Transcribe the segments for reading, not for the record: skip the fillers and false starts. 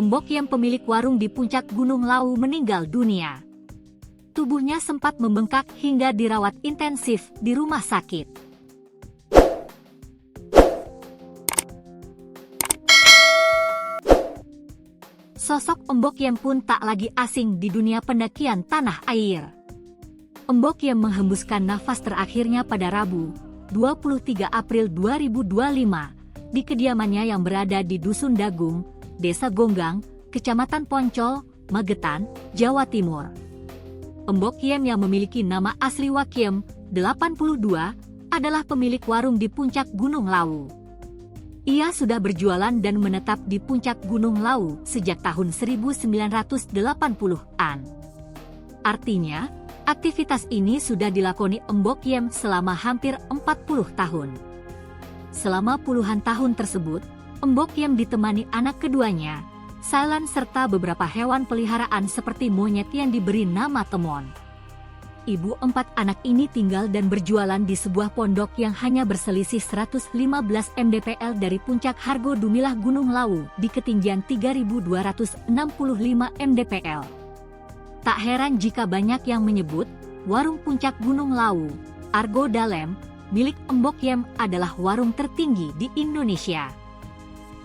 Embok Yem pemilik warung di puncak Gunung Lawu meninggal dunia. Tubuhnya sempat membengkak hingga dirawat intensif di rumah sakit. Sosok Embok Yem pun tak lagi asing di dunia pendakian tanah air. Embok Yem menghembuskan nafas terakhirnya pada Rabu, 23 April 2025, di kediamannya yang berada di Dusun Dagung, Desa Gonggang, Kecamatan Poncol, Magetan, Jawa Timur. Embok Yem yang memiliki nama asli Wakiem, 82, adalah pemilik warung di puncak Gunung Lawu. Ia sudah berjualan dan menetap di puncak Gunung Lawu sejak tahun 1980-an. Artinya, aktivitas ini sudah dilakoni Embok Yem selama hampir 40 tahun. Selama puluhan tahun tersebut, Embok Yem ditemani anak keduanya, Sailan serta beberapa hewan peliharaan seperti monyet yang diberi nama Temon. Ibu 4 anak ini tinggal dan berjualan di sebuah pondok yang hanya berselisih 115 mdpl dari puncak Hargo Dumilah Gunung Lawu di ketinggian 3.265 mdpl. Tak heran jika banyak yang menyebut, warung puncak Gunung Lawu, Argo Dalem, milik Embok Yem adalah warung tertinggi di Indonesia.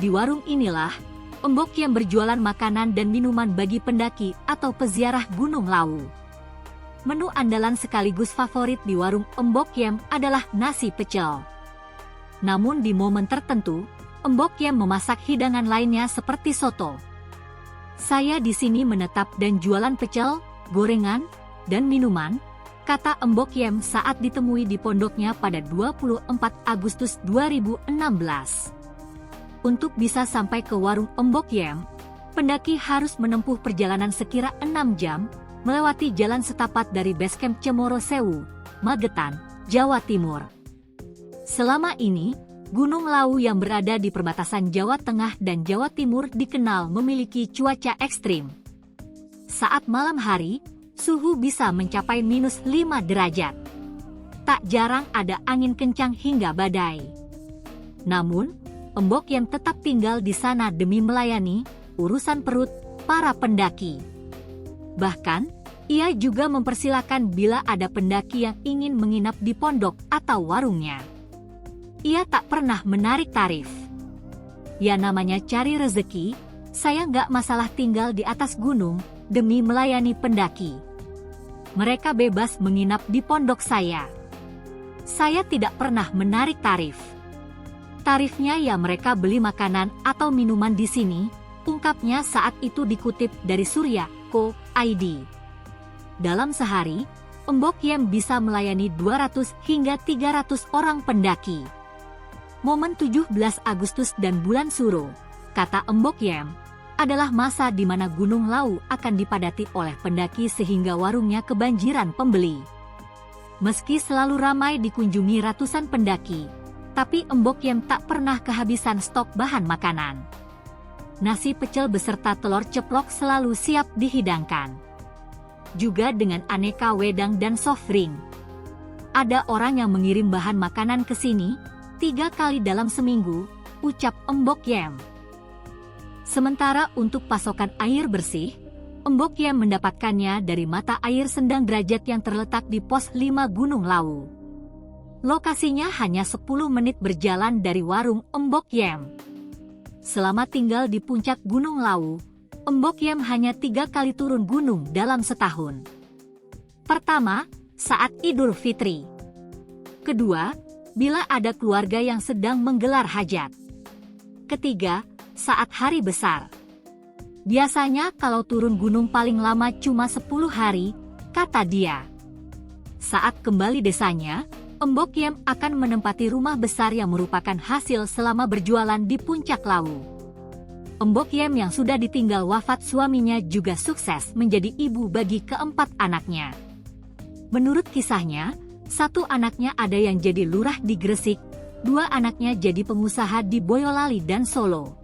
Di warung inilah, Embok Yem berjualan makanan dan minuman bagi pendaki atau peziarah Gunung Lawu. Menu andalan sekaligus favorit di warung Embok Yem adalah nasi pecel. Namun di momen tertentu, Embok Yem memasak hidangan lainnya seperti soto. Saya di sini menetap dan jualan pecel, gorengan, dan minuman, kata Embok Yem saat ditemui di pondoknya pada 24 Agustus 2016. Untuk bisa sampai ke warung Embok Yem, pendaki harus menempuh perjalanan sekira 6 jam, melewati jalan setapak dari basecamp Cemoro Sewu, Magetan, Jawa Timur. Selama ini, Gunung Lawu yang berada di perbatasan Jawa Tengah dan Jawa Timur dikenal memiliki cuaca ekstrim. Saat malam hari, suhu bisa mencapai -5 derajat. Tak jarang ada angin kencang hingga badai. Namun, Embok Yem tetap tinggal di sana demi melayani urusan perut para pendaki. Bahkan, ia juga mempersilakan bila ada pendaki yang ingin menginap di pondok atau warungnya. Ia tak pernah menarik tarif. Ya namanya cari rezeki, saya nggak masalah tinggal di atas gunung demi melayani pendaki. Mereka bebas menginap di pondok saya. Saya tidak pernah menarik tarif. Tarifnya ya mereka beli makanan atau minuman di sini, ungkapnya saat itu dikutip dari Surya.co.id. Dalam sehari, Embok Yem bisa melayani 200 hingga 300 orang pendaki. Momen 17 Agustus dan bulan Suro, kata Embok Yem, adalah masa di mana Gunung Lawu akan dipadati oleh pendaki sehingga warungnya kebanjiran pembeli. Meski selalu ramai dikunjungi ratusan pendaki, tapi Embok Yem tak pernah kehabisan stok bahan makanan. Nasi pecel beserta telur ceplok selalu siap dihidangkan. Juga dengan aneka wedang dan soft drink. Ada orang yang mengirim bahan makanan ke sini 3 kali dalam seminggu, ucap Embok Yem. Sementara untuk pasokan air bersih, Embok Yem mendapatkannya dari mata air Sendang Derajat yang terletak di pos 5 Gunung Lawu. Lokasinya hanya 10 menit berjalan dari warung Embok Yem. Selama tinggal di puncak Gunung Lawu, Embok Yem hanya 3 kali turun gunung dalam setahun. Pertama, saat Idul Fitri. Kedua, bila ada keluarga yang sedang menggelar hajat. Ketiga, saat hari besar. Biasanya kalau turun gunung paling lama cuma 10 hari, kata dia. Saat kembali desanya, Embok Yem akan menempati rumah besar yang merupakan hasil selama berjualan di puncak Lawu. Embok Yem yang sudah ditinggal wafat suaminya juga sukses menjadi ibu bagi keempat anaknya. Menurut kisahnya, 1 anaknya ada yang jadi lurah di Gresik, 2 anaknya jadi pengusaha di Boyolali dan Solo.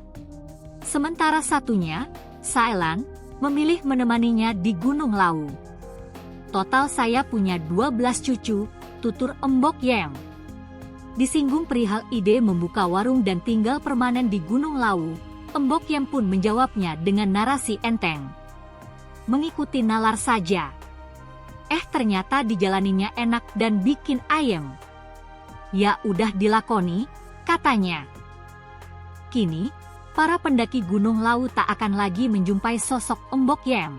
Sementara satunya, Sailan, memilih menemaninya di Gunung Lawu. Total saya punya 12 cucu, tutur Embok Yem. Disinggung perihal ide membuka warung dan tinggal permanen di Gunung Lawu, Mbok Yem pun menjawabnya dengan narasi enteng. Mengikuti nalar saja. Ternyata dijalaninya enak dan bikin ayem. Ya udah dilakoni, katanya. Kini, para pendaki Gunung Lawu tak akan lagi menjumpai sosok Mbok Yem.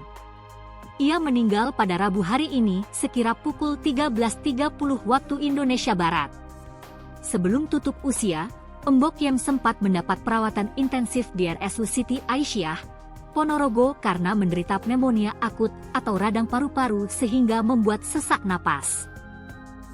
Ia meninggal pada Rabu hari ini sekira pukul 13.30 waktu Indonesia Barat. Sebelum tutup usia, Mbok Yem sempat mendapat perawatan intensif di RSUD Siti Aisyah, Ponorogo karena menderita pneumonia akut atau radang paru-paru sehingga membuat sesak napas.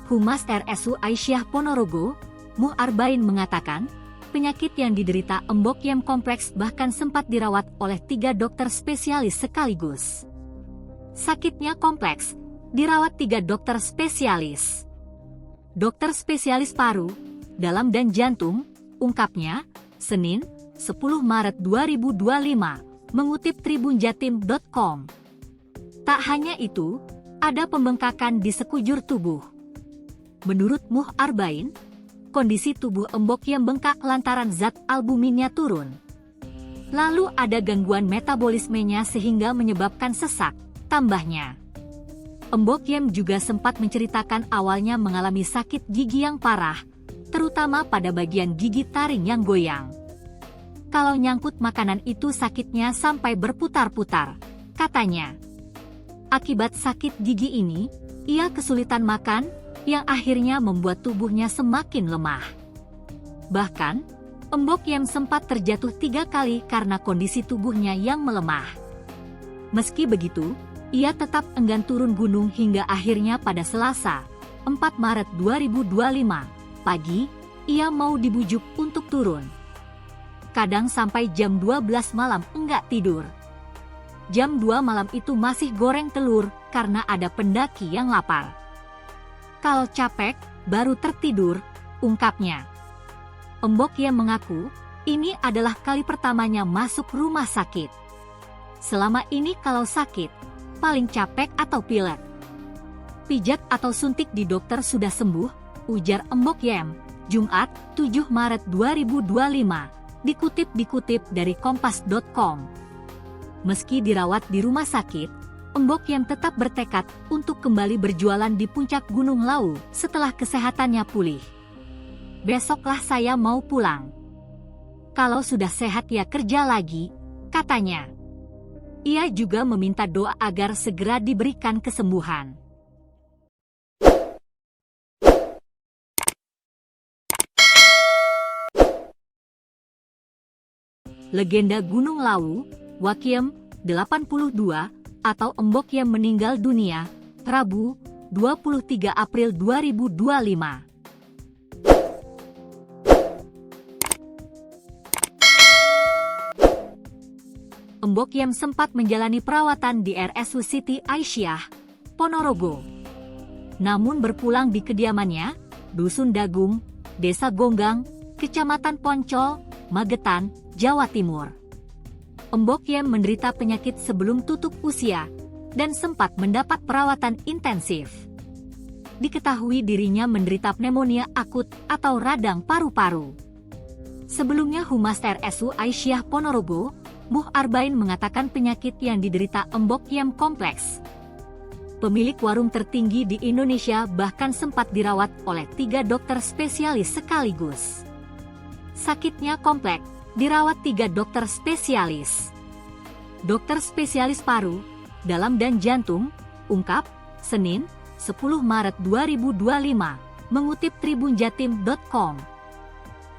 Humas RSUD Aisyah Ponorogo, Muh Arbain mengatakan, penyakit yang diderita Mbok Yem kompleks bahkan sempat dirawat oleh 3 dokter spesialis sekaligus. Sakitnya kompleks, dirawat 3 dokter spesialis. Dokter spesialis paru, dalam dan jantung, ungkapnya, Senin, 10 Maret 2025, mengutip tribunjatim.com. Tak hanya itu, ada pembengkakan di sekujur tubuh. Menurut Muh Arbain, kondisi tubuh Mbok Yem bengkak lantaran zat albuminnya turun. Lalu ada gangguan metabolismenya sehingga menyebabkan sesak, tambahnya. Mbok Yem juga sempat menceritakan awalnya mengalami sakit gigi yang parah, terutama pada bagian gigi taring yang goyang. Kalau nyangkut makanan itu sakitnya sampai berputar-putar, katanya. Akibat sakit gigi ini, ia kesulitan makan, yang akhirnya membuat tubuhnya semakin lemah. Bahkan, Mbok Yem sempat terjatuh 3 kali karena kondisi tubuhnya yang melemah. Meski begitu, ia tetap enggan turun gunung hingga akhirnya pada Selasa, 4 Maret 2025, pagi, ia mau dibujuk untuk turun. Kadang sampai jam 12 malam enggak tidur. Jam 2 malam itu masih goreng telur karena ada pendaki yang lapar. Kalau capek, baru tertidur, ungkapnya. Mbok Yem mengaku, ini adalah kali pertamanya masuk rumah sakit. Selama ini kalau sakit, paling capek atau pilek. Pijat atau suntik di dokter sudah sembuh, ujar Mbok Yem, Jumat, 7 Maret 2025, dikutip dari kompas.com. Meski dirawat di rumah sakit, Mbok Yem tetap bertekad untuk kembali berjualan di puncak Gunung Lawu setelah kesehatannya pulih. Besoklah saya mau pulang. Kalau sudah sehat ya kerja lagi, katanya. Ia juga meminta doa agar segera diberikan kesembuhan. Legenda Gunung Lawu, Wakiem, 82, atau Mbok Yem meninggal dunia, Rabu, 23 April 2025. Mbok Yem sempat menjalani perawatan di RSUD Siti Aisyah, Ponorogo. Namun berpulang di kediamannya, Dusun Dagung, Desa Gonggang, Kecamatan Poncol, Magetan, Jawa Timur. Mbok Yem menderita penyakit sebelum tutup usia, dan sempat mendapat perawatan intensif. Diketahui dirinya menderita pneumonia akut atau radang paru-paru. Sebelumnya Humas RSUD Aisyah Ponorogo, Muh Arbain mengatakan penyakit yang diderita Mbok Yem kompleks. Pemilik warung tertinggi di Indonesia bahkan sempat dirawat oleh 3 dokter spesialis sekaligus. Sakitnya kompleks, dirawat 3 dokter spesialis. Dokter spesialis paru, dalam dan jantung, ungkap, Senin, 10 Maret 2025, mengutip tribunjatim.com.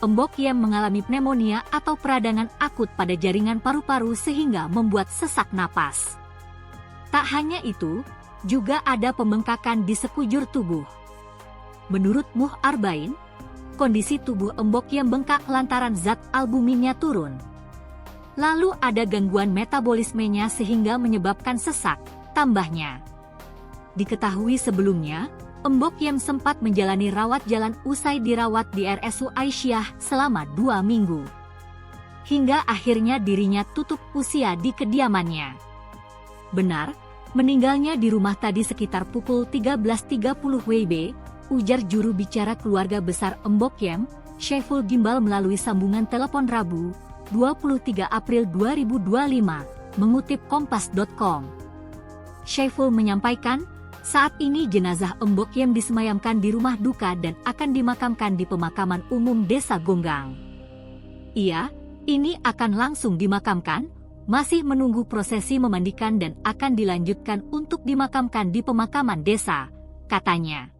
Mbok Yem mengalami pneumonia atau peradangan akut pada jaringan paru-paru sehingga membuat sesak napas. Tak hanya itu, juga ada pembengkakan di sekujur tubuh. Menurut Muh Arbain, kondisi tubuh Mbok Yem bengkak lantaran zat albuminnya turun. Lalu ada gangguan metabolismenya sehingga menyebabkan sesak, tambahnya. Diketahui sebelumnya, Mbok Yem sempat menjalani rawat jalan usai dirawat di RSUD Aisyah selama 2 minggu. Hingga akhirnya dirinya tutup usia di kediamannya. Benar, meninggalnya di rumah tadi sekitar pukul 13.30 WIB, ujar juru bicara keluarga besar Mbok Yem, Syaiful Gimbal melalui sambungan telepon Rabu, 23 April 2025, mengutip Kompas.com. Syaiful menyampaikan, saat ini jenazah Mbok Yem disemayamkan di rumah duka dan akan dimakamkan di pemakaman umum Desa Gonggang. Ia, ini akan langsung dimakamkan, masih menunggu prosesi memandikan dan akan dilanjutkan untuk dimakamkan di pemakaman desa, katanya.